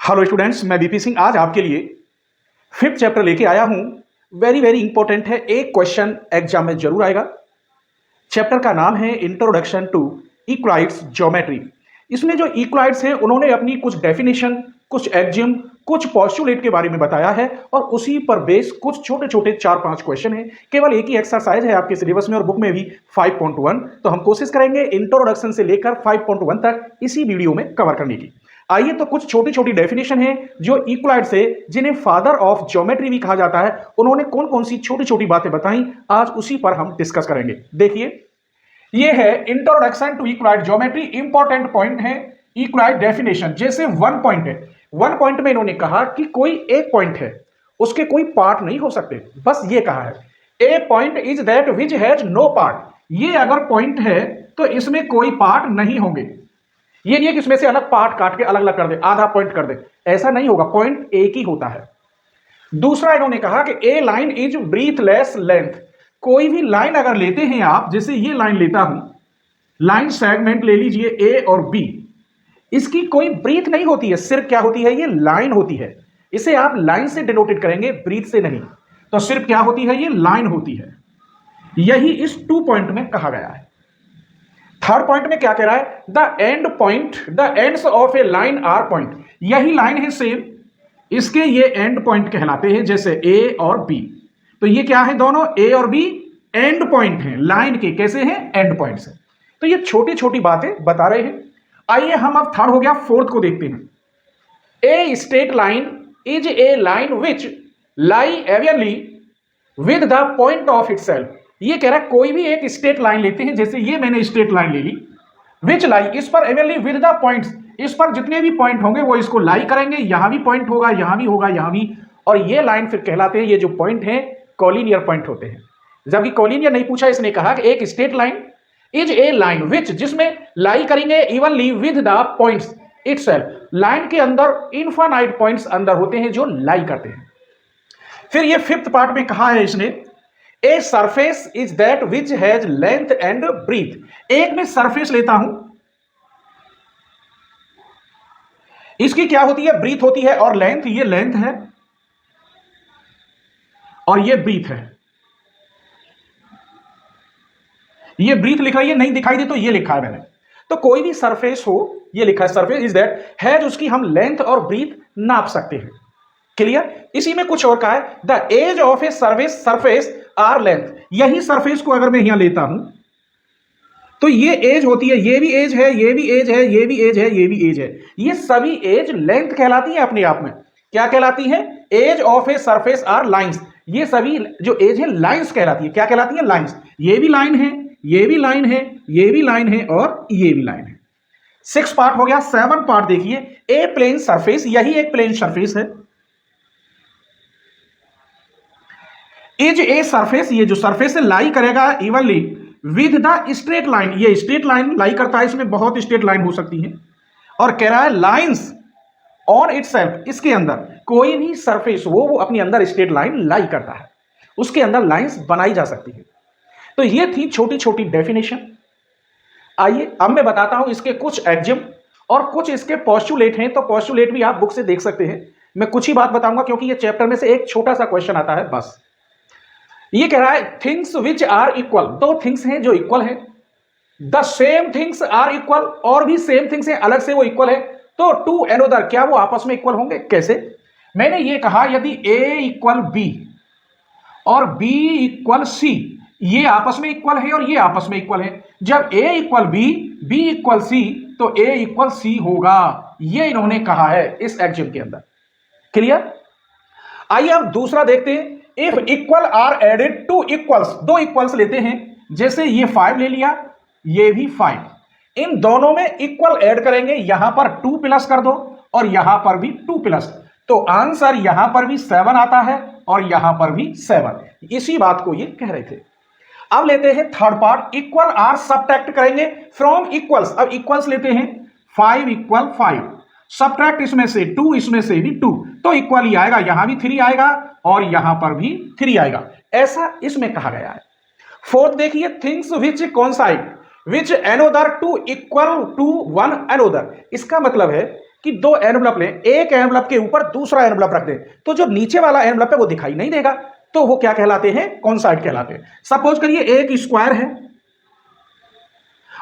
Hello students, मैं BP Singh आज आपके लिए फिफ्थ चैप्टर लेके आया हूं। वेरी वेरी इंपॉर्टेंट है, एक क्वेश्चन एग्जाम में जरूर आएगा। चैप्टर का नाम है इंट्रोडक्शन टू इक्वाइड्स ज्योमेट्री। इसमें जो इक्वाइड्स हैं उन्होंने अपनी कुछ डेफिनेशन, कुछ एक्जिम, कुछ पॉस्टुलेट के बारे में बताया है और उसी पर बेस कुछ छोटे छोटे 4-5 क्वेश्चन हैं। केवल एक ही एक्सरसाइज है आपके सिलेबस में और बुक में भी 5.1। तो हम कोशिश करेंगे इंट्रोडक्शन से लेकर 5.1 तक इसी वीडियो में कवर करने की। आइए तो कुछ छोटी छोटी डेफिनेशन है जो इक्वाइड से, जिन्हें फादर ऑफ ज्योमेट्री भी कहा जाता है, उन्होंने कौन कौन सी छोटी छोटी बातें बताई, आज उसी पर हम डिस्कस करेंगे। देखिए, ये है introduction to Euclid geometry. Important point है इक्वाइड डेफिनेशन। जैसे वन पॉइंट है, वन पॉइंट में इन्होंने कहा कि कोई एक पॉइंट है, उसके कोई पार्ट नहीं हो सकते, बस ये कहा है a point is that which has no part. ये अगर पॉइंट है तो इसमें कोई पार्ट नहीं होंगे। ये नहीं है कि इसमें से अलग पार्ट काट के अलग अलग कर दे, आधा पॉइंट कर दे, ऐसा नहीं होगा, पॉइंट एक ही होता है। दूसरा इन्होंने कहा कि ए लाइन इज ब्रीथलेस लेंथ। कोई भी लाइन अगर लेते हैं आप, जैसे ये लाइन लेता हूं, लाइन सेगमेंट ले लीजिए ए और बी, इसकी कोई ब्रीथ नहीं होती है, सिर्फ क्या होती है, ये लाइन होती है। इसे आप लाइन से डिनोटेड करेंगे, ब्रीथ से नहीं। तो सिर्फ क्या होती है, ये लाइन होती है। यही इस 2 पॉइंट में कहा गया है। थर्ड पॉइंट में क्या कह रहा है, the end point, the ends of a line are point. यही लाइन है सेम, इसके ये एंड पॉइंट कहलाते हैं, जैसे ए और बी। तो ये क्या है, दोनों ए और बी एंड पॉइंट हैं लाइन के। कैसे हैं, एंड पॉइंट से। तो ये छोटी छोटी बातें बता रहे हैं। आइए हम अब थर्ड हो गया, फोर्थ को देखते हैं। A straight line is a line which lie evenly with the point of itself. ये कह रहा है कोई भी एक स्ट्रेट लाइन लेते हैं, जैसे ये मैंने स्ट्रेट लाइन ले ली, विच लाई, इस पर एवियरली विद द पॉइंट्स, इस पर जितने भी पॉइंट होंगे वो इसको लाई करेंगे। यहां भी पॉइंट होगा, यहां भी होगा, यहां भी, और ये लाइन फिर कहलाते हैं, ये जो पॉइंट है कॉलिनियर पॉइंट होते हैं। जबकि कॉलिनियर नहीं पूछा, इसने कहा कि एक straight line is a line विच, जिसमें लाई करेंगे evenly with the points itself. Line के अंदर इनफाइनाइट पॉइंट्स अंदर होते हैं जो लाई करते हैं। फिर ये फिफ्थ पार्ट में कहा है इसने, a surface is that which has length and breadth. एक में सरफेस लेता हूं, इसकी क्या होती है, ब्रीथ होती है और लेंथ। ये लेंथ है और ये ब्रीथ है। ये ब्रीथ लिखा है, ये नहीं दिखाई दे तो ये लिखा है मैंने। तो कोई भी सरफेस हो, ये लिखा है सरफेस इज दैट हैज, उसकी हम लेंथ और ब्रीथ नाप सकते हैं। क्लियर। इसी में कुछ और कहा है, the edge of a surface are length. यही सरफेस को अगर मैं यहां लेता हूं तो ये एज होती है, ये भी एज है, ये भी एज है, ये भी एज है, ये भी एज है। ये सभी एज लेंथ कहलाती है अपने आप में। क्या कहलाती है, edge of a surface are lines. ये सभी जो एज है लाइंस कहलाती है। क्या कहलाती है, लाइंस। ये भी लाइन है, ये भी लाइन है, ये भी लाइन है और ये भी लाइन है। 6 पार्ट हो गया। 7 पार्ट देखिए, ए प्लेन सरफेस, यही एक प्लेन सरफेस है। इज ए सरफेस, ये जो सरफेस है लाई करेगा evenly with the straight line. ये स्ट्रेट लाइन लाई करता है, इसमें बहुत स्ट्रेट लाइन हो सकती है। और कह रहा है लाइंस ऑन इटसेल्फ, इसके अंदर कोई भी सरफेस हो वो अपने अंदर स्ट्रेट लाइन लाई करता है, उसके अंदर लाइंस बनाई जा सकती है। तो ये थी छोटी छोटी डेफिनेशन। आइए अब मैं बताता हूं इसके कुछ एक्जिम और कुछ इसके पॉस्टुलेट हैं। तो पॉस्टुलेट भी आप बुक से देख सकते हैं। मैं कुछ ही बात बताऊंगा क्योंकि ये चैप्टर में से एक छोटा सा क्वेश्चन आता है बस। ये कह रहा है थिंग्स विच आर इक्वल, दो थिंग्स हैं जो इक्वल हैं। The same things are equal, और भी सेम थिंग्स हैं, अलग से वो इक्वल है। तो टू अनदर, क्या वो आपस में इक्वल होंगे, कैसे। मैंने ये कहा यदि ए इक्वल बी और बी इक्वल सी, ये आपस में इक्वल है और ये आपस में इक्वल है। जब A equal B, B equal C, तो ए इक्वल सी होगा। ये इन्होंने कहा है इस एक्जिम के अंदर। क्लियर। आइए अब दूसरा देखते हैं। If equal are added to equals, दो इक्वल्स लेते हैं, जैसे ये 5 ले लिया, ये भी 5, इन दोनों में इक्वल ऐड करेंगे। यहां पर 2 प्लस कर दो और यहां पर भी 2 प्लस, तो आंसर यहां पर भी 7 आता है और यहां पर भी 7। इसी बात को ये कह रहे थे। अब लेते हैं third part, equal are subtract करेंगे फ्रॉम इक्वल्स। अब इक्वल्स लेते हैं, 5 इक्वल 5, सबट्रैक्ट इसमें से 2, इसमें से भी 2, तो इक्वल ही आएगा। यहां भी 3 आएगा और यहां पर भी 3 आएगा। ऐसा इसमें कहा गया है। फोर्थ देखिए, things which coincide which another to equal to one another. इसका मतलब है कि दो एनवलप लें, एक एनवलप के ऊपर दूसरा एनवलप रख दें, तो जो नीचे वाला एनवलप है वो दिखाई नहीं देगा, तो वो क्या कहलाते हैं? कॉन्साइड कहलाते हैं। सपोज करिए एक स्क्वायर है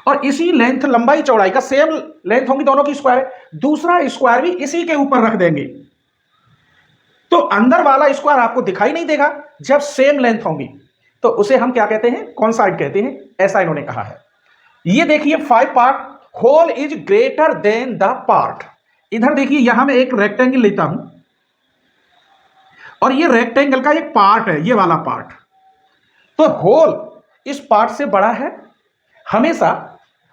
और इसी लेंथ, लंबाई चौड़ाई का सेम लेंथ होंगी दोनों की स्क्वायर है, दूसरा स्क्वायर भी इसी के ऊपर रख देंगे, तो अंदर वाला स्क्वायर आपको दिखाई नहीं देगा जब सेम लेंथ होंगी, तो उसे हम क्या कहते हैं? कॉन्साइड कहते हैं। ऐसा इन्होंने कहा है। ये देखिए 5 part, whole is greater than the part. इधर देखिए यहां मैं एक रेक्टेंगल लेता हूं और ये रेक्टेंगल का एक पार्ट है, ये वाला पार्ट, तो होल इस पार्ट से बड़ा है। हमेशा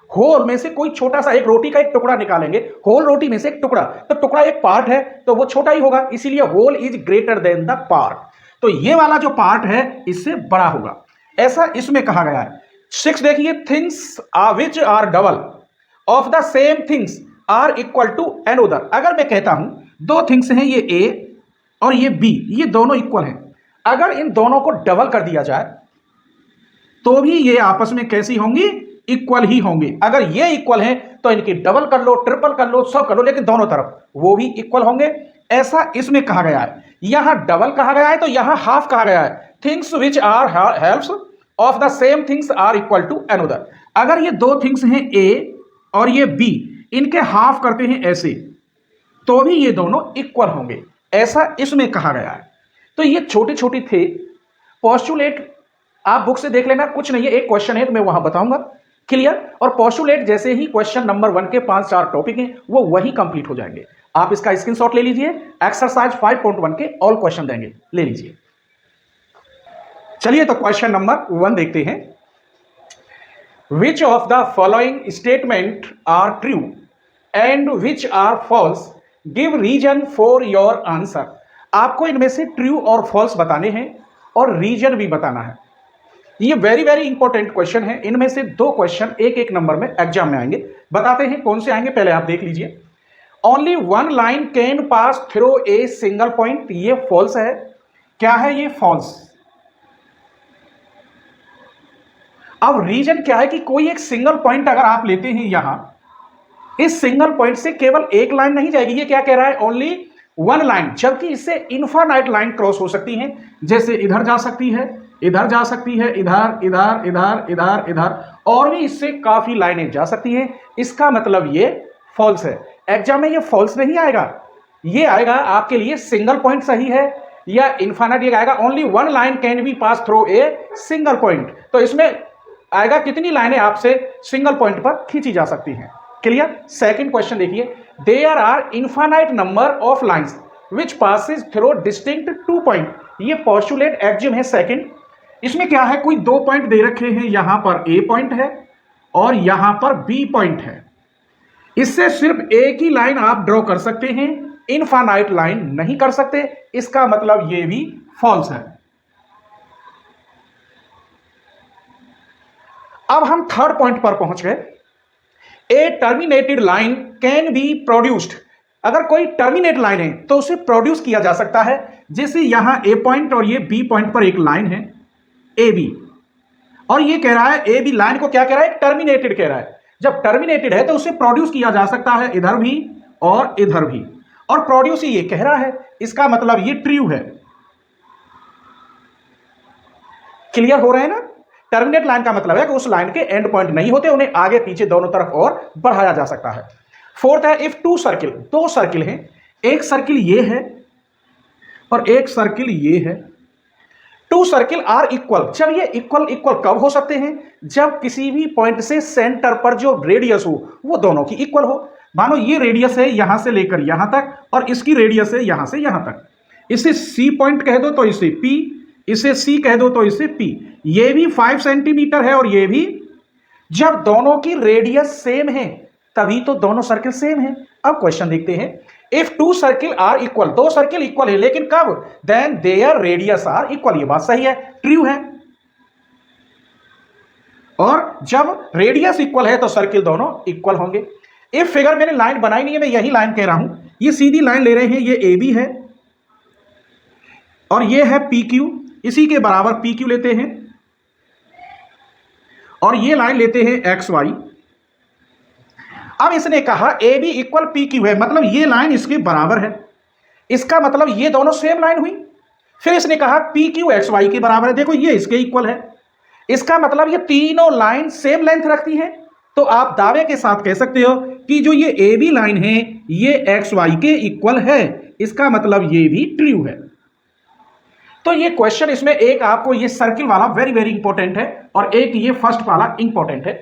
होल में से कोई छोटा सा, एक रोटी का एक टुकड़ा निकालेंगे, होल रोटी में से एक टुकड़ा, तो टुकड़ा एक पार्ट है तो वो छोटा ही होगा, इसीलिए whole is greater than the part. तो ये वाला जो पार्ट है इससे बड़ा होगा, ऐसा इसमें कहा गया है। 6 देखिए, things which are double of the same things are equal to another. अगर मैं कहता हूं दो थिंग्स हैं, ये ए और ये बी, ये दोनों इक्वल हैं, अगर इन दोनों को डबल कर दिया जाए तो भी ये आपस में कैसी होंगी? इक्वल ही होंगे। अगर ये इक्वल हैं तो इनकी डबल कर लो, ट्रिपल कर लो, सब कर लो, लेकिन दोनों तरफ वो भी इक्वल होंगे, ऐसा इसमें कहा गया है। यहां डबल कहा गया है तो यहां हाफ कहा गया है। Things which are halves of the same things are equal to another. अगर ये दो थिंग्स हैं ए और ये बी, इनके हाफ करते हैं ऐसे, तो भी ये दोनों इक्वल होंगे, ऐसा इसमें कहा गया है। तो ये छोटे छोटे थे पोस्टुलेट, आप बुक से देख लेना, कुछ नहीं है, एक क्वेश्चन है तो मैं वहां बताऊंगा, क्लियर। और पोस्टुलेट जैसे ही क्वेश्चन नंबर 1 के 5-4 टॉपिक हैं वो वही कंप्लीट हो जाएंगे। आप इसका स्क्रीनशॉट ले लीजिए, एक्सरसाइज 5.1 के ऑल क्वेश्चन देंगे, ले लीजिए। चलिए तो क्वेश्चन नंबर 1 देखते हैं। Which of the following statement are true and which are false, give reason for your answer. आपको इनमें से ट्रू और फॉल्स बताने हैं और रीजन भी बताना है। ये वेरी वेरी इंपॉर्टेंट क्वेश्चन है। इनमें से 2 क्वेश्चन एक एक नंबर में एग्जाम में आएंगे। बताते हैं कौन से आएंगे, पहले आप देख लीजिए। Only 1 line can pass through a single point, ये फॉल्स है। क्या है ये? फॉल्स। अब रीजन क्या है कि कोई एक सिंगल पॉइंट अगर आप लेते हैं यहां, इस सिंगल पॉइंट से केवल एक लाइन नहीं जाएगी। ये क्या कह रहा है? ओनली 1 लाइन, जबकि इससे इनफाइनाइट लाइन क्रॉस हो सकती है। जैसे इधर जा सकती है, इधर जा सकती है, इधर इधर इधर इधर इधर, और भी इससे काफी लाइनें जा सकती हैं। इसका मतलब ये फॉल्स है। एग्जाम में ये फॉल्स नहीं आएगा, ये आएगा आपके लिए सिंगल पॉइंट सही है या इनफाइनाइट। ये आएगा only 1 line can B pass through a single point. तो इसमें आएगा कितनी लाइनें आपसे सिंगल पॉइंट पर खींची जा सकती हैं, क्लियर। सेकंड क्वेश्चन देखिए, there are infinite number of lines which passes through distinct 2 point. ये पोस्टुलेट एक्जिम है सेकंड। इसमें क्या है, कोई 2 पॉइंट दे रखे हैं, यहां पर ए पॉइंट है और यहां पर बी पॉइंट है। इससे सिर्फ एक ही लाइन आप ड्रॉ कर सकते हैं, इनफाइनाइट लाइन नहीं कर सकते। इसका मतलब ये भी फॉल्स है। अब हम थर्ड पॉइंट पर पहुंच गए। A terminated line can be produced. अगर कोई टर्मिनेट लाइन है तो उसे प्रोड्यूस किया जा सकता है। जैसे यहां ए पॉइंट और ये बी पॉइंट पर एक लाइन है ए बी, और ये कह रहा है ए बी लाइन को क्या कह रहा है? टर्मिनेटेड कह रहा है। जब टर्मिनेटेड है तो उसे प्रोड्यूस किया जा सकता है इधर भी और इधर भी, और प्रोड्यूस ये कह रहा है, इसका मतलब ये ट्रू है। क्लियर हो रहे हैं ना? टर्मिनेट लाइन का मतलब है कि उस लाइन के एंड पॉइंट नहीं होते, उन्हें आगे पीछे दोनों तरफ और बढ़ाया जा सकता है। फोर्थ है, इफ 2 सर्किल, 2 सर्किल हैं, एक सर्किल ये है और एक सर्किल ये है। 2 सर्किल आर इक्वल। जब ये इक्वल कब हो सकते हैं? जब किसी भी पॉइंट से सेंटर पर जो रेडियस हो वो दोनों की इक्वल हो। मानो ये रेडियस है यहां से लेकर यहां तक और इसकी रेडियस है यहां से यहां तक। इसे सी पॉइंट कह दो तो इसे पी, इसे सी कह दो तो इसे पी। ये भी 5 सेंटीमीटर है और ये भी। जब दोनों की रेडियस सेम है तभी तो दोनों सर्किल सेम है। अब क्वेश्चन देखते हैं, if 2 circle are equal, 2 circle equal है, लेकिन कब? Then their radius are equal. ये बात सही है, ट्रू है। और जब रेडियस इक्वल है तो सर्किल दोनों इक्वल होंगे। इफ फिगर मैंने लाइन बनाई नहीं है, मैं यही लाइन कह रहा हूं। ये सीधी लाइन ले रहे हैं, ये ए बी है और ये है पी क्यू, इसी के बराबर पी क्यू लेते हैं और ये लाइन लेते हैं एक्स वाई, अब इसने कहा A B equal P Q है, मतलब ये लाइन इसके बराबर है, इसका मतलब ये दोनों सेम लाइन हुई। फिर इसने कहा पी क्यू एक्स वाई के बराबर है, देखो ये इसके इक्वल है, इसका मतलब ये तीनों लाइन सेम लेंथ रखती है। तो आप दावे के साथ कह सकते हो कि जो ये ए बी लाइन है ये एक्स वाई के इक्वल है, इसका मतलब ये भी ट्रू है। तो ये क्वेश्चन इसमें एक आपको ये सर्किल वाला वेरी वेरी इंपॉर्टेंट है और एक ये फर्स्ट वाला इंपॉर्टेंट है।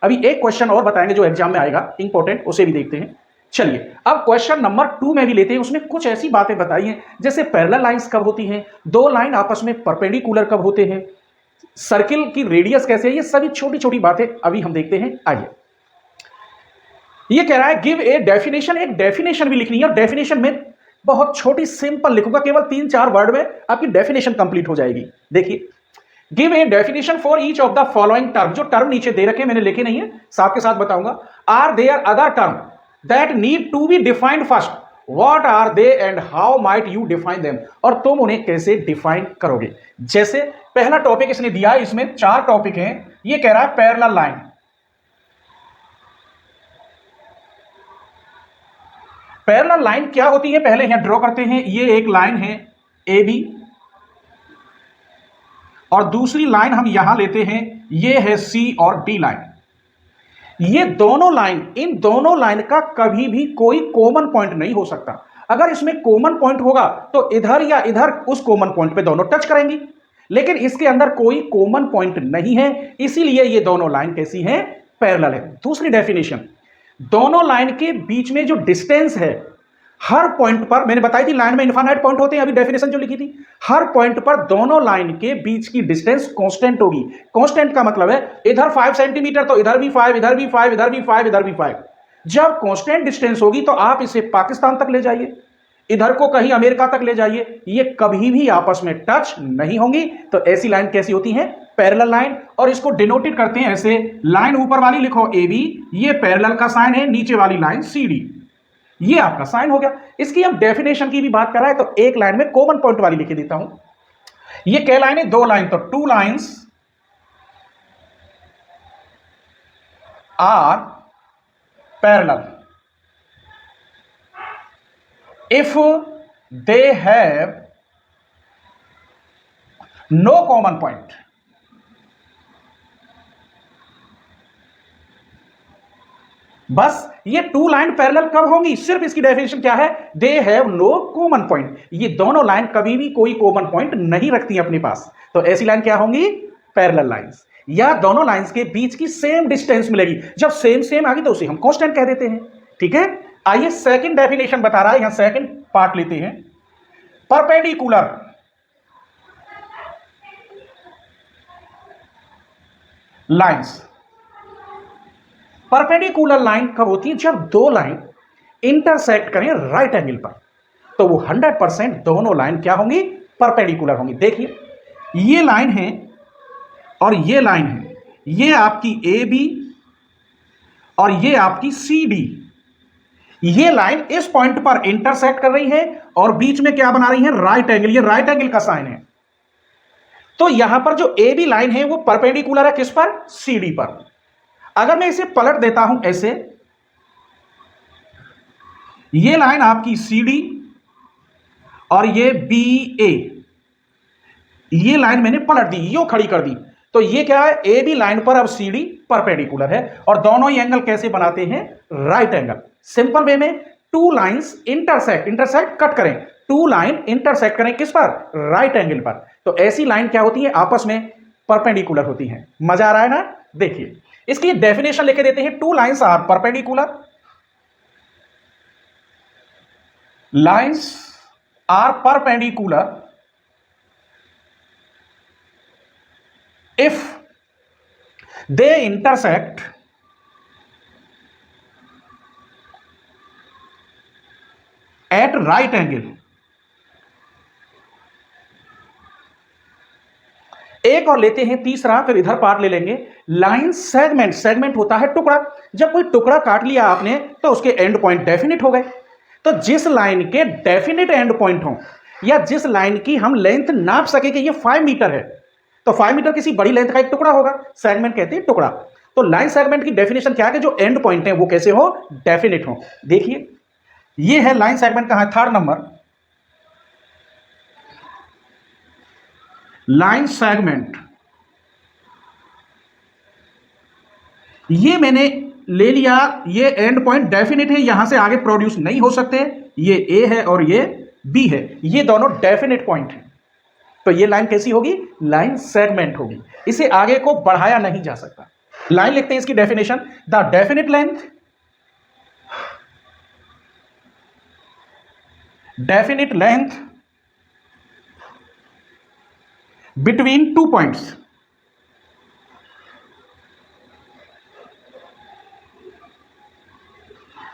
अभी एक क्वेश्चन और बताएंगे जो एग्जाम में आएगा इंपॉर्टेंट, उसे भी देखते हैं। चलिए अब क्वेश्चन नंबर 2 में भी लेते हैं। उसमें कुछ ऐसी बातें बताई हैं जैसे पैरेलल लाइंस कब होती हैं, दो लाइन आपस में परपेंडिकुलर कब होते हैं, सर्किल की रेडियस कैसे है, ये सभी छोटी छोटी बातें अभी हम देखते हैं। आइए, ये कह रहा है गिव ए डेफिनेशन, एक डेफिनेशन भी लिखनी है और डेफिनेशन में बहुत छोटी सिंपल लिखूंगा, केवल 3-4 वर्ड में आपकी डेफिनेशन कंप्लीट हो जाएगी। देखिए, give a definition for each of the following term, जो टर्म नीचे दे रखे मैंने लिखे नहीं है, साथ के साथ बताऊंगा। Are there other term that need to be defined first, what are they and how might you define them, और तुम उन्हें कैसे डिफाइन करोगे। जैसे पहला टॉपिक इसने दिया है, इसमें 4 टॉपिक हैं। ये कह रहा है पैरेलल लाइन। पैरेलल लाइन क्या होती है पहले यहां ड्रॉ करते हैं। ये एक लाइन है ए बी और दूसरी लाइन हम यहां लेते हैं, ये है सी और डी लाइन। ये दोनों लाइन, इन दोनों लाइन का कभी भी कोई कॉमन पॉइंट नहीं हो सकता। अगर इसमें कॉमन पॉइंट होगा तो इधर या इधर उस कॉमन पॉइंट पे दोनों टच करेंगी, लेकिन इसके अंदर कोई कॉमन पॉइंट नहीं है, इसीलिए ये दोनों लाइन कैसी हैं, पैरेलल है। दूसरी डेफिनेशन, दोनों लाइन के बीच में जो डिस्टेंस है, हर पॉइंट पर, मैंने बताई थी लाइन में इनफाइनाइट पॉइंट होते हैं, अभी डेफिनेशन जो लिखी थी, हर पॉइंट पर दोनों लाइन के बीच की डिस्टेंस कांस्टेंट होगी। कांस्टेंट का मतलब है इधर 5 सेंटीमीटर तो इधर भी 5, इधर भी 5, इधर भी 5, इधर भी 5। जब कांस्टेंट डिस्टेंस होगी तो आप इसे पाकिस्तान तक ले जाइए, इधर को कहीं अमेरिका तक ले जाइए, ये कभी भी आपस में टच नहीं होंगी। तो ऐसी लाइन कैसी होती है, पैरेलल लाइन। और इसको डिनोटेड करते हैं ऐसे, लाइन ऊपर वाली लिखो ए बी, ये पैरेलल का साइन है, नीचे वाली लाइन सी डी, ये आपका साइन हो गया। इसकी हम डेफिनेशन की भी बात कर रहा है तो एक लाइन में कॉमन पॉइंट वाली लिख देता हूं। ये क्या लाइन है, 2 लाइन, तो 2 lines are parallel if they have no common point। बस ये 2 लाइन पैरेलल कब होंगी, सिर्फ इसकी डेफिनेशन क्या है, they have no common point. ये दोनों लाइन कभी भी कोई कॉमन पॉइंट नहीं रखती अपने पास, तो ऐसी लाइन क्या होंगी, पैरेलल लाइंस। या दोनों लाइंस के बीच की सेम डिस्टेंस मिलेगी, जब सेम सेम आ गई तो उसे हम कांस्टेंट कह देते हैं। ठीक है, आइए सेकंड डेफिनेशन बता रहा है, यहां सेकंड पार्ट लेते हैं। परपेंडिकुलर लाइंस, परपेंडिकुलर लाइन कब होती है, जब दो लाइन इंटरसेक्ट करें राइट एंगल पर, तो वो 100% दोनों लाइन क्या होंगी, परपेंडिकुलर होंगी। देखिए, ये लाइन है और ये लाइन है, ये आपकी ए बी और ये आपकी सी डी। ये लाइन इस पॉइंट पर इंटरसेक्ट कर रही है और बीच में क्या बना रही है, राइट एंगल, ये राइट एंगल का साइन है। तो यहां पर जो ए बी लाइन है वो परपेंडिकुलर है किस पर, सी डी पर। अगर मैं इसे पलट देता हूं ऐसे, ये लाइन आपकी सी डी और ये बी ए, ये लाइन मैंने पलट दी, यो खड़ी कर दी, तो ये क्या है, ए बी लाइन पर अब सी डी परपेंडिकुलर है और दोनों ही एंगल कैसे बनाते हैं, राइट एंगल। सिंपल वे में 2 लाइंस इंटरसेक्ट कट करें, 2 लाइन इंटरसेक्ट करें किस पर, राइट एंगल पर, तो ऐसी लाइन क्या होती है, आपस में परपेंडिकुलर होती हैं। मजा आ रहा है ना। देखिए, इसकी डेफिनेशन लिखे देते हैं, 2 lines are perpendicular, lines are perpendicular if they intersect at right angle। एक और लेते हैं तीसरा, फिर इधर पार्ट ले लेंगे, लाइन सेगमेंट। सेगमेंट होता है टुकड़ा, जब कोई टुकड़ा काट लिया आपने तो उसके एंड पॉइंट डेफिनिट हो गए। तो जिस लाइन के डेफिनिट एंड पॉइंट हो या जिस लाइन की हम लेंथ नाप सके कि ये 5 मीटर है, तो 5 मीटर किसी बड़ी लेंथ का एक टुकड़ा होगा, सेगमेंट कहते हैं टुकड़ा। तो लाइन सेगमेंट की डेफिनेशन क्या है कि जो एंड पॉइंट है वो कैसे हो, डेफिनेट हो। देखिए ये है लाइन सेगमेंट, कहां है, थर्ड नंबर, लाइन सेगमेंट। ये मैंने ले लिया, ये एंड पॉइंट डेफिनेट है, यहां से आगे प्रोड्यूस नहीं हो सकते, ये ए है और ये बी है, ये दोनों डेफिनेट पॉइंट है। तो ये लाइन कैसी होगी, लाइन सेगमेंट होगी, इसे आगे को बढ़ाया नहीं जा सकता। लाइन लिखते हैं इसकी definition, the definite length, definite length between two points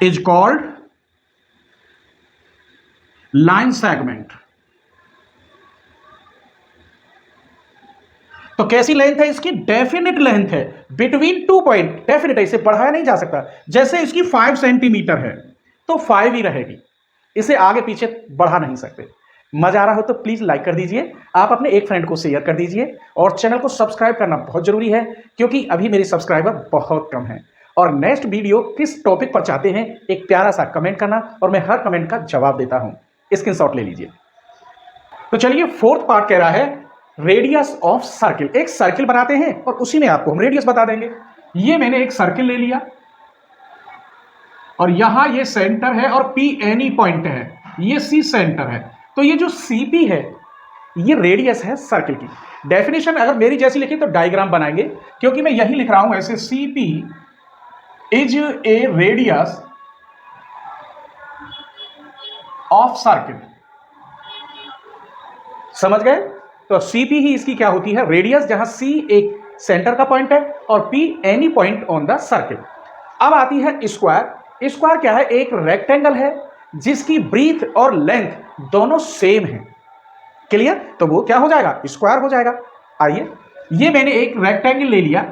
is called line segment। तो कैसी लेंथ है इसकी, डेफिनेट लेंथ है, बिटवीन टू पॉइंट, डेफिनेट है, इसे बढ़ाया नहीं जा सकता। जैसे इसकी 5 सेंटीमीटर है तो 5 ही रहेगी, इसे आगे पीछे बढ़ा नहीं सकते। मजा आ रहा हो तो प्लीज लाइक कर दीजिए, आप अपने एक फ्रेंड को शेयर कर दीजिए, और चैनल को सब्सक्राइब करना बहुत जरूरी है, क्योंकि अभी मेरे सब्सक्राइबर बहुत कम हैं। और नेक्स्ट वीडियो किस टॉपिक पर चाहते हैं, एक प्यारा सा कमेंट करना, और मैं हर कमेंट का जवाब देता हूं, स्क्रीनशॉट ले लीजिए। तो चलिए फोर्थ पार्ट कह रहा है रेडियस ऑफ सर्किल। एक सर्किल बनाते हैं और उसी में आपको हम रेडियस बता देंगे। ये मैंने एक सर्किल ले लिया और यहां ये सेंटर है और पी एनी पॉइंट है, ये सी सेंटर है, तो ये जो सीपी है ये रेडियस है सर्किल की। डेफिनेशन अगर मेरी जैसी लिखी तो डायग्राम बनाएंगे, क्योंकि मैं यही लिख रहा हूं ऐसे, CP is a radius of circle. समझ गए? तो सीपी ही इसकी क्या होती है, रेडियस, जहां सी एक सेंटर का पॉइंट है और P any point on the circle. अब आती है स्क्वायर। स्क्वायर क्या है, एक रेक्टेंगल है जिसकी ब्रीथ और लेंथ दोनों सेम है। क्लियर? तो वो क्या हो जाएगा, स्क्वायर हो जाएगा। आइए, ये मैंने एक रेक्टेंगल ले लिया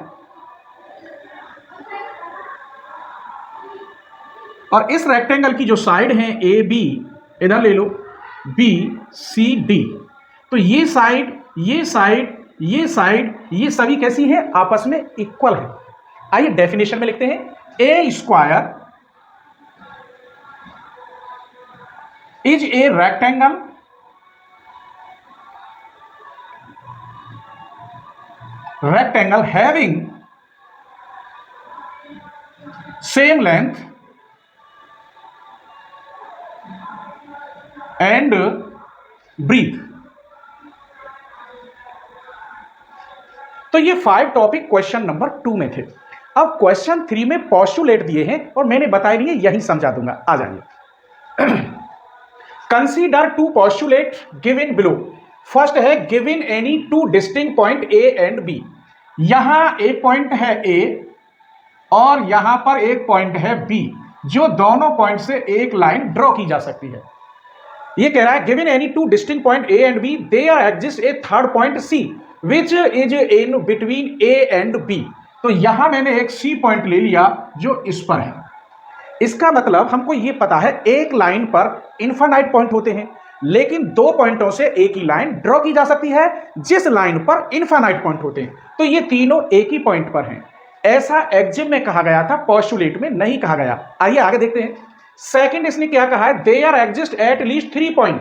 और इस रेक्टेंगल की जो साइड है ए बी, इधर ले लो, बी सी डी, तो ये साइड, ये साइड, ये साइड, ये सभी कैसी है, आपस में इक्वल है। आइए डेफिनेशन में लिखते हैं, a square is a rectangle having same length and breadth. तो ये 5 टॉपिक क्वेश्चन नंबर 2 में थे। अब क्वेश्चन 3 में पोस्टुलेट दिए हैं और मैंने बताया नहीं है, यही समझा दूंगा। आ जाइए, consider 2 postulate given below. First है, given any 2 distinct point A and B. यहां एक पॉइंट है ए और यहां पर एक पॉइंट है बी, जो दोनों पॉइंट से एक लाइन ड्रॉ की जा सकती है। ये कह रहा है, given any 2 distinct point A and B, there exist a third point C which is in between A and B. तो यहां मैंने एक सी पॉइंट ले लिया जो इस पर है। इसका मतलब हमको ये पता है, एक लाइन पर इनफाइनाइट पॉइंट होते हैं, लेकिन 2 पॉइंटों से एक ही लाइन ड्रॉ की जा सकती है जिस लाइन पर इनफाइनाइट पॉइंट होते हैं। तो ये तीनों एक ही पॉइंट पर हैं। ऐसा एग्जिम में कहा गया था, पोस्टुलेट में नहीं कहा गया। आइए आगे देखते हैं। सेकंड इसने क्या कहा है, there exist at least 3 point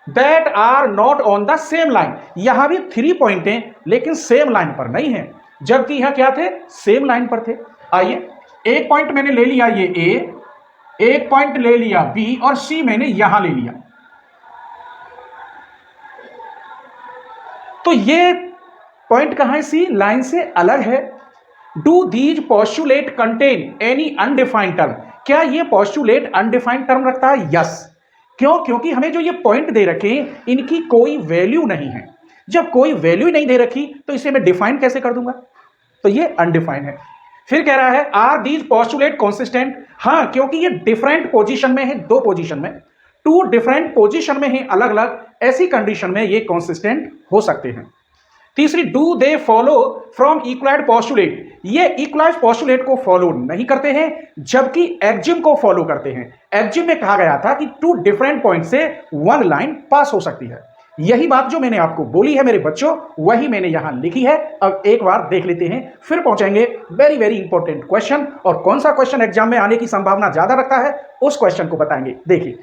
that are not on the same line. यहां भी 3 पॉइंट हैं लेकिन सेम लाइन पर नहीं है, जबकि यहां क्या थे, सेम लाइन पर थे। आइए, एक पॉइंट मैंने ले लिया ये ए, एक पॉइंट ले लिया बी और सी मैंने यहां ले लिया। तो ये पॉइंट कहां है, सी लाइन से अलग है। Do these postulate contain any undefined term. क्या ये पोस्टुलेट अनडिफाइंड टर्म रखता है? यस। क्यों? क्योंकि हमें जो ये पॉइंट दे रखे हैं इनकी कोई वैल्यू नहीं है। जब कोई वैल्यू नहीं दे रखी तो इसे मैं डिफाइन कैसे कर दूंगा? तो ये अनडिफाइंड है। फिर कह रहा है, आर दीज पोस्टुलेट कंसिस्टेंट। हाँ, क्योंकि ये डिफरेंट पोजीशन में है, 2 पोजीशन में, 2 डिफरेंट पोजीशन में है अलग अलग, ऐसी कंडीशन में ये कंसिस्टेंट हो सकते हैं। तीसरी, do they follow from Euclid postulate. ये इक्वलाइड पोस्टुलेट को फॉलो नहीं करते हैं, जबकि एक्जिम को फॉलो करते हैं। एक्जिम में कहा गया था कि 2 डिफरेंट पॉइंट से 1 लाइन पास हो सकती है। यही बात जो मैंने आपको बोली है मेरे बच्चों, वही मैंने यहां लिखी है। अब एक बार देख लेते हैं, फिर पहुंचेंगे वेरी वेरी इंपॉर्टेंट क्वेश्चन। और कौन सा क्वेश्चन एग्जाम में आने की संभावना ज्यादा रखता है उस क्वेश्चन को बताएंगे। देखिए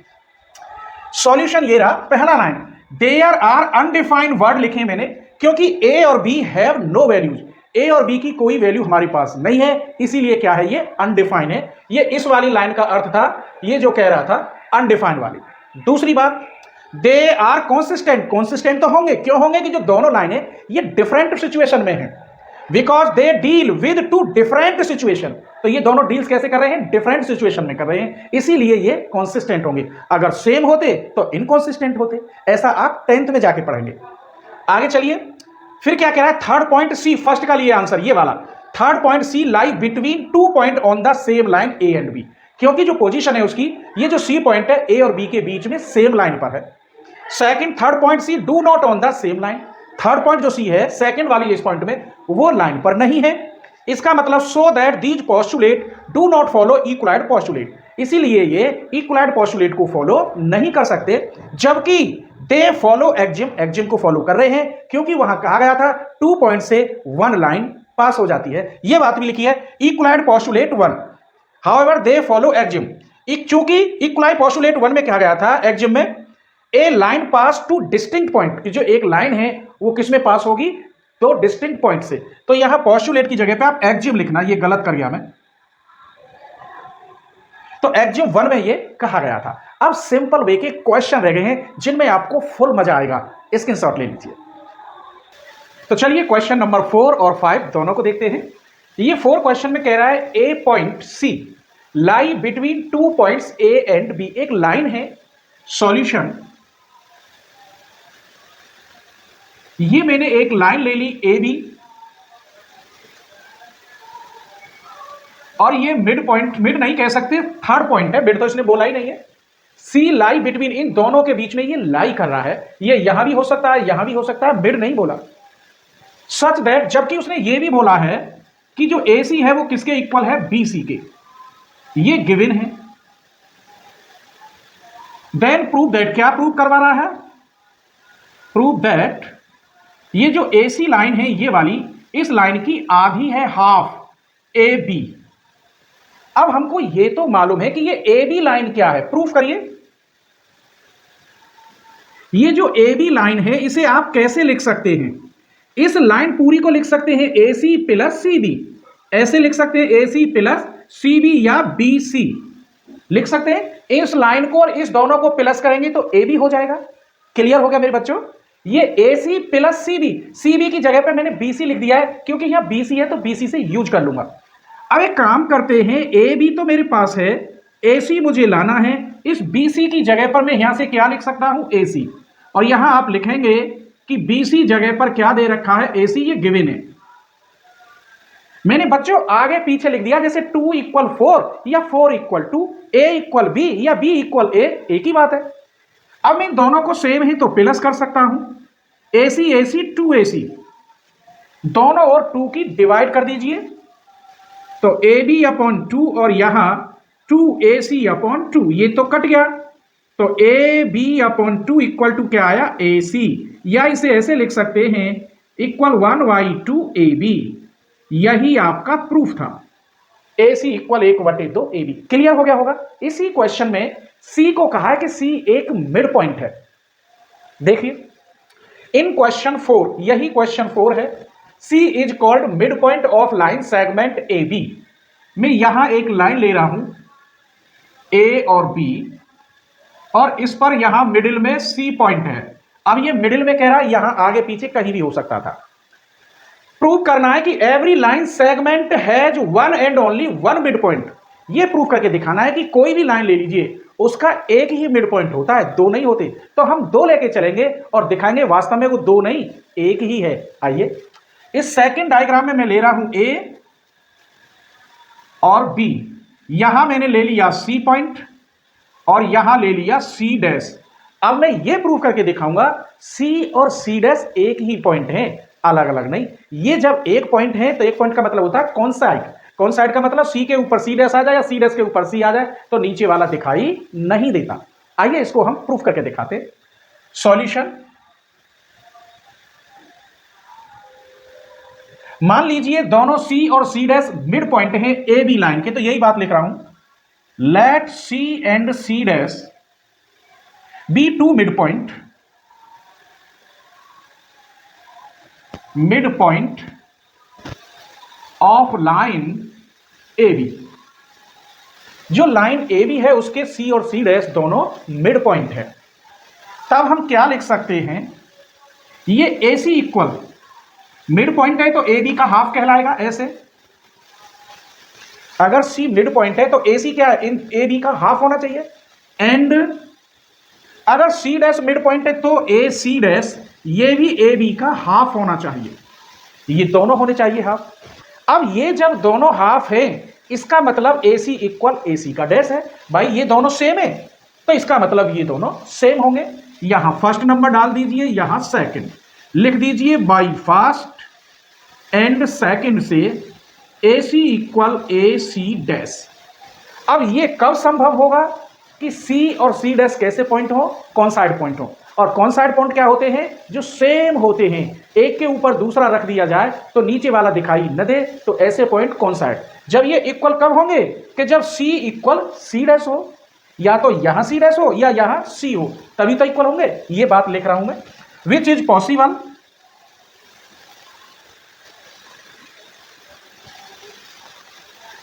सॉल्यूशन ये रहा, पहला line, there are undefined word लिखे मैंने क्योंकि ए और B have no values, A और बी की कोई वैल्यू हमारे पास नहीं है, इसीलिए क्या है, ये अनडिफाइंड है। ये इस वाली लाइन का अर्थ था, ये जो कह रहा था अनडिफाइंड वाली। दूसरी बात, दे आर कॉन्सिस्टेंट, कॉन्सिस्टेंट तो होंगे, क्यों होंगे कि जो दोनों लाइनें ये डिफरेंट सिचुएशन में हैं, because they deal with two different situation. तो ये दोनों डील्स कैसे कर रहे हैं, डिफरेंट सिचुएशन में कर रहे हैं, इसीलिए ये कॉन्सिस्टेंट होंगे। अगर सेम होते तो इनकॉन्सिस्टेंट होते। ऐसा आप 10th में जाके पढ़ेंगे। आगे चलिए, फिर क्या कह रहा है, थर्ड पॉइंट सी, फर्स्ट का लिए आंसर ये वाला, third point C lie between 2 point on the same line A and B, क्योंकि जो पोजीशन है उसकी, ये जो सी पॉइंट है ए और बी के बीच में सेम लाइन पर है। Second, third point C do not on the same line, third point जो सी है सेकंड वाली इस पॉइंट में वो लाइन पर नहीं है। इसका मतलब so that these postulate do not follow Euclid postulate, इसीलिए ये इक्वलाइड पोस्टुलेट को फॉलो नहीं कर सकते, जबकि दे फॉलो एक्जिम, एक्जिम को फॉलो कर रहे हैं, क्योंकि वहां कहा गया था 2 पॉइंट से 1 लाइन पास हो जाती है। ये बात भी लिखी है, इक्वलाइड postulate 1, however they follow Exim, चूंकि इक्वलाइड पोस्टुलेट 1 में कहा गया था एक्जिम में ए लाइन पास टू डिस्टिंक्ट पॉइंट, जो एक लाइन है वो किस में पास होगी, तो डिस्टिंक्ट पॉइंट से। तो यहां पोस्टुलेट की जगह पे आप एक्जिम लिखना, ये गलत कर गया मैं, तो एक्जिम 1 में ये कहा गया था। अब सिंपल वे के क्वेश्चन रह गए हैं जिनमें आपको फुल मजा आएगा, स्क्रीनशॉट ले लीजिए। तो चलिए क्वेश्चन नंबर 4 और 5 दोनों को देखते हैं। ये 4 क्वेश्चन में कह रहा है a point C lie between 2 points A and B, एक लाइन है। सॉल्यूशन, ये मैंने एक लाइन ले ली ए बी, और ये मिड पॉइंट, मिड नहीं कह सकते, थर्ड पॉइंट है, मिड तो इसने बोला ही नहीं है। सी लाई बिटवीन, इन दोनों के बीच में ये लाई कर रहा है, ये यहां भी हो सकता है यहां भी हो सकता है, मिड नहीं बोला। सच दैट, जबकि उसने ये भी बोला है कि जो ए सी है वो किसके इक्वल है, बी सी के, ये गिवन है। देन प्रूव दैट, क्या प्रूव करवा रहा है, प्रूव दैट ये जो ए सी लाइन है ये वाली, इस लाइन की आधी है हाफ ए बी। अब हमको ये तो मालूम है कि ये ए बी लाइन क्या है, प्रूफ करिए। ये जो ए बी लाइन है इसे आप कैसे लिख सकते हैं, इस लाइन पूरी को लिख सकते हैं ए सी प्लस सी बी, ऐसे लिख सकते हैं ए सी प्लस सी बी या बी सी लिख सकते हैं। इस लाइन को और इस दोनों को प्लस करेंगे तो ए बी हो जाएगा। क्लियर हो गया मेरे बच्चों, ये A C plus C B की जगह पे मैंने बी सी लिख दिया है, क्योंकि यहां बी सी है तो बी सी से यूज कर लूंगा। अब एक काम करते हैं, ए बी तो मेरे पास है, ए सी मुझे लाना है, इस बी सी की जगह पर मैं यहां से क्या लिख सकता हूं, ए सी, और यहां आप लिखेंगे कि बी सी जगह पर क्या दे रखा है, ए सी, ये गिवन है। मैंने बच्चों आगे पीछे लिख दिया, जैसे 2 इक्वल 4 या 4 इक्वल 2, ए इक्वल बी या बी इक्वल ए, एक ही बात है। अब मैं इन दोनों को सेम ही तो प्लस कर सकता हूं, ए सी 2 ए सी, दोनों और 2 की डिवाइड कर दीजिए, तो ए बी अपॉन 2 और यहां 2 ए सी अपॉन 2, ये तो कट गया, तो A B upon 2 equal to क्या आया, ए सी, या इसे ऐसे लिख सकते हैं इक्वल 1/2 ए बी, यही आपका प्रूफ था, ए C equal 1/2 A B. Clear हो गया होगा। इसी क्वेश्चन में सी को कहा है कि सी एक मिड पॉइंट है। देखिए इन क्वेश्चन 4, यही क्वेश्चन 4 है, C is called midpoint of line segment A B. मैं यहां एक लाइन ले रहा हूं ए और बी, और इस पर यहां मिडिल में C पॉइंट है। अब ये मिडिल में कह रहा है, यहां आगे पीछे कहीं भी हो सकता था। प्रूव करना है कि every line segment has one and only one mid point. ये प्रूव करके दिखाना है कि कोई भी लाइन ले लीजिए उसका एक ही मिड पॉइंट होता है, दो नहीं होते। तो हम दो लेके चलेंगे और दिखाएंगे वास्तव में वो दो नहीं एक ही है। आइए इस सेकंड डायग्राम में मैं ले रहा हूं ए और बी, यहां मैंने ले लिया सी पॉइंट और यहां ले लिया सी डैश। अब मैं ये प्रूव करके दिखाऊंगा सी और सी डैश एक ही पॉइंट है, अलग अलग नहीं। ये जब एक पॉइंट है तो एक पॉइंट का मतलब होता है कौन साइड, कौन साइड का मतलब सी के ऊपर सी डैश आ जाए या सी डैश के ऊपर सी आ जाए तो नीचे वाला दिखाई नहीं देता। आइए इसको हम प्रूफ करके दिखाते। सॉल्यूशन, मान लीजिए दोनों सी और सी डैश मिड पॉइंट है ए बी लाइन के, तो यही बात लिख रहा हूं, let C and C dash be two midpoint of line A B. जो लाइन ए बी है उसके सी और सी डैश दोनों मिड पॉइंट है। तब हम क्या लिख सकते हैं, ये A C equal midpoint है तो ए बी का हाफ कहलाएगा ऐसे। अगर सी मिड पॉइंट है तो ए सी क्या है, इन ए बी का हाफ होना चाहिए। एंड अगर सी डैश मिड पॉइंट है तो ए सी डैश ये भी ए बी का हाफ होना चाहिए, ये दोनों होने चाहिए हाफ। अब ये जब दोनों हाफ है इसका मतलब ए सी इक्वल ए सी का डैश है। भाई ये दोनों सेम है तो इसका मतलब ये दोनों सेम होंगे। यहां फर्स्ट नंबर डाल दीजिए, यहां सेकंड लिख दीजिए, बाई फर्स्ट एंड सेकंड से ए सी इक्वल ए सी डैश। अब ये कब संभव होगा कि सी और सी डैश कैसे पॉइंट हो, कौन साइड पॉइंट हो। और कौन साइड पॉइंट क्या होते हैं, जो सेम होते हैं, एक के ऊपर दूसरा रख दिया जाए तो नीचे वाला दिखाई न दे, तो ऐसे पॉइंट कौन साइड। जब ये इक्वल कब होंगे कि जब सी इक्वल सी डैश हो, या तो यहां सी डैश हो या यहां सी हो, तभी तो इक्वल होंगे। ये बात लिख रहा हूं मैं। Which is possible,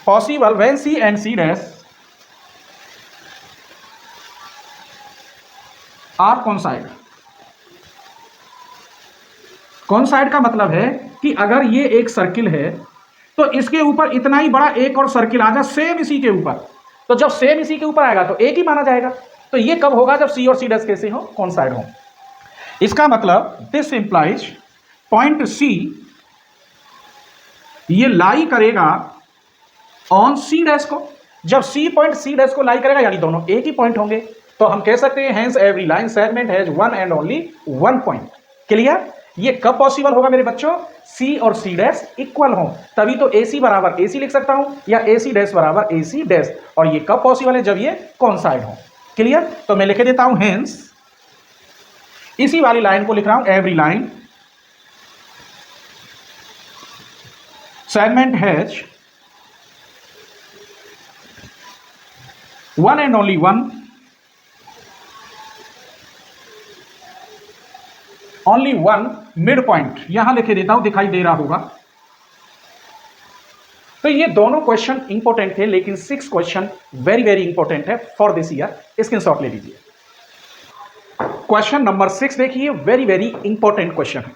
possible when C and C dash are coincide. Coincide का मतलब है कि अगर ये एक सर्किल है तो इसके ऊपर इतना ही बड़ा एक और सर्किल आ जाए सेम इसी के ऊपर, तो जब सेम इसी के ऊपर आएगा तो एक ही माना जाएगा। तो ये कब होगा, जब सी और सी डैश कैसे हो, कौन साइड हो। इसका मतलब दिस इंप्लाइज पॉइंट सी ये लाई करेगा ऑन सी डैश को। जब सी पॉइंट सी डैश को लाई करेगा यानी दोनों एक ही पॉइंट होंगे, तो हम कह सकते हैं hence every line segment has one and only one point. Clear. ये कब पॉसिबल होगा मेरे बच्चों, सी और सी डैश इक्वल हो, तभी तो ए सी बराबर ए सी लिख सकता हूं या ए सी डैश बराबर ए सी डैश। और ये कब पॉसिबल है, जब ये कोइंसाइड हो। क्लियर। तो मैं लिख देता हूं हेंस, इसी वाली लाइन को लिख रहा हूं, every line segment has one and only one only one mid point. यहां लिखे देता हूं, दिखाई दे रहा होगा। तो ये दोनों क्वेश्चन इंपॉर्टेंट थे, लेकिन 6 क्वेश्चन वेरी वेरी इंपॉर्टेंट है फॉर दिस ईयर। स्क्रीनशॉट ले लीजिए। क्वेश्चन नंबर 6 देखिए, वेरी वेरी इंपॉर्टेंट क्वेश्चन है।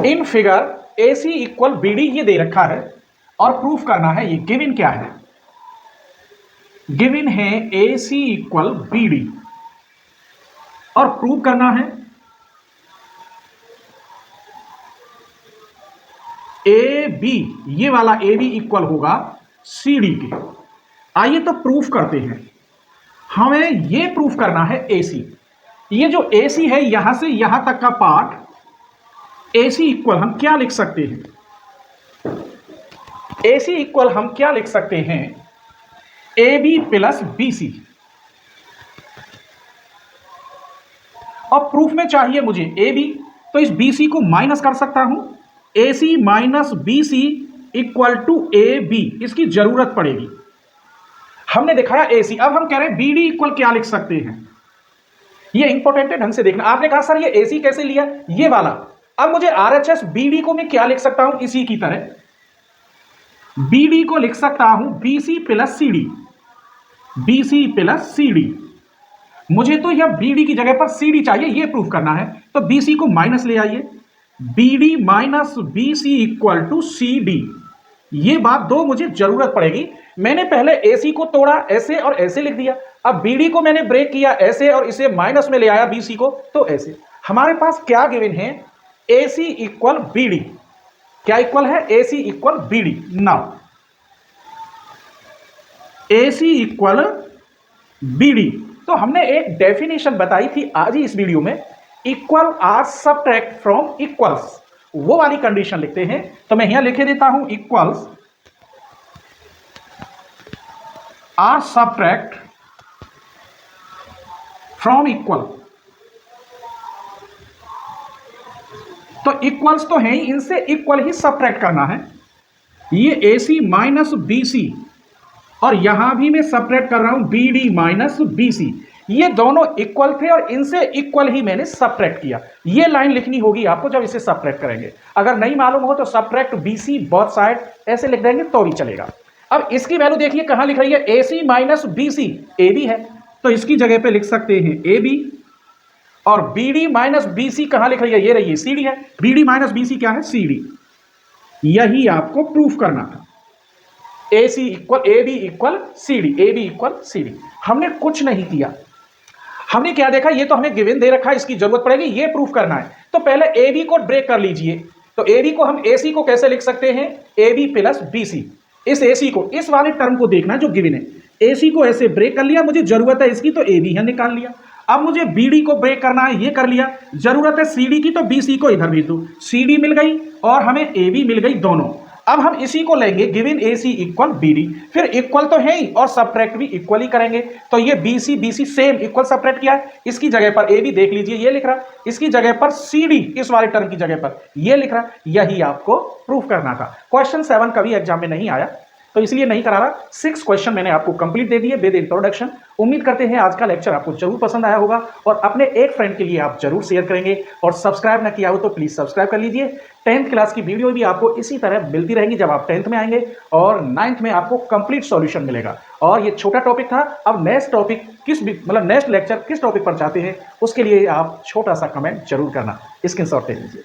In figure A C equal B D ये दे रखा है और प्रूफ करना है। ये गिवन क्या है, गिवन है ए सी इक्वल बी डी और प्रूव करना है ए बी, ये वाला ए बी इक्वल होगा सी डी के। आइए तो प्रूफ करते हैं। हमें ये प्रूफ करना है ए सी, ये जो ए सी है यहां से यहां तक का पार्ट ए सी इक्वल हम क्या लिख सकते हैं, ए सी इक्वल हम क्या लिख सकते हैं, A B plus B C. अब प्रूफ में चाहिए मुझे ए बी, तो इस बी सी को माइनस कर सकता हूं, A C minus B C equal to A B, इसकी जरूरत पड़ेगी। हमने दिखाया ए सी, अब हम कह रहे हैं बी डी इक्वल क्या लिख सकते हैं। ये इंपॉर्टेंट है, ढंग से देखना। आपने कहा सर ये ए सी कैसे लिया, ये वाला। अब मुझे R H S B D को मैं क्या लिख सकता हूं, इसी की तरह बी डी को लिख सकता हूं B C plus C D, B C plus C D. मुझे तो यह बी डी की जगह पर सी डी चाहिए, ये प्रूफ करना है। तो बी सी को माइनस ले आइए, B D minus B C equal to C D. ये बात दो मुझे जरूरत पड़ेगी। मैंने पहले ए सी को तोड़ा ऐसे और ऐसे लिख दिया, अब बी डी को मैंने ब्रेक किया ऐसे और इसे माइनस में ले आया बी सी को, तो ऐसे। हमारे पास क्या गिवन है, ए सी इक्वल बी डी। क्या इक्वल है, ए C equal B D. Now ए सी इक्वल बी डी, तो हमने एक डेफिनेशन बताई थी आज ही इस वीडियो में, equal are subtract from equals, वो वाली कंडीशन लिखते हैं। तो मैं यहां लिखे देता हूं, equals are subtract from equal. तो इक्वल्स तो है ही, इनसे इक्वल ही सब्ट्रैक्ट करना है। ये AC माइनस BC और यहां भी मैं सब्ट्रैक्ट कर रहा हूं BD माइनस BC। ये दोनों इक्वल थे और इनसे इक्वल ही मैंने सब्ट्रैक्ट किया। ये लाइन लिखनी होगी आपको जब इसे सब्ट्रैक्ट करेंगे। अगर नहीं मालूम हो तो सब्ट्रैक्ट BC बोथ साइड ऐसे लिख देंगे तो भी चलेगा। अब इसकी वैल्यू देखिए कहां लिख रही है, AC माइनस BC, AB है तो इसकी जगह पे लिख सकते हैं AB, और BD माइनस BC कहां लिख रही है, ये रही है CD है, BD माइनस BC क्या है, CD। यही आपको प्रूफ करना था। AC equal AB equal CD, AB equal CD। हमने कुछ नहीं किया, हमने क्या देखा, ये तो हमें गिवन दे रखा है, इसकी जरूरत पड़ेगी, ये प्रूफ करना है। तो पहले AB को ब्रेक कर लीजिए। तो AB को हम AC को कैसे लिख सकते हैं, AB प्लस BC। इस AC को, इस वाले टर्म को देखना जो गिवन है, AC को ऐसे ब्रेक कर लिया, मुझे जरूरत है इसकी तो AB है निकाल लिया। अब मुझे BD को ब्रेक करना है, ये कर लिया, जरूरत है CD की तो BC को इधर भेज दो, CD मिल गई और हमें AB मिल गई दोनों। अब हम इसी को लेंगे, गिवन AC इक्वल BD, फिर इक्वल तो है ही और सब्ट्रैक्ट भी इक्वल ही करेंगे। तो ये BC सेम इक्वल सब्ट्रैक्ट किया है, इसकी जगह पर AB देख लीजिए ये लिख रहा, इसकी जगह पर CD इस वाले टर्म की जगह पर ये लिख रहा। यही आपको प्रूफ करना था। क्वेश्चन 7 कभी एग्जाम में नहीं आया तो इसलिए नहीं करा रहा। 6 क्वेश्चन मैंने आपको कंप्लीट दे दिए विद इंट्रोडक्शन। उम्मीद करते हैं आज का लेक्चर आपको जरूर पसंद आया होगा और अपने एक फ्रेंड के लिए आप जरूर शेयर करेंगे, और सब्सक्राइब ना किया हो तो प्लीज सब्सक्राइब कर लीजिए। 10th क्लास की वीडियो भी आपको इसी तरह मिलती रहेंगी जब आप 10th में आएंगे, और 9th में आपको कंप्लीट सॉल्यूशन मिलेगा। और ये छोटा टॉपिक था, अब नेक्स्ट टॉपिक नेक्स्ट लेक्चर किस टॉपिक पर चाहते हैं उसके लिए आप छोटा सा कमेंट जरूर करना, स्क्रीनशॉट ले लीजिए।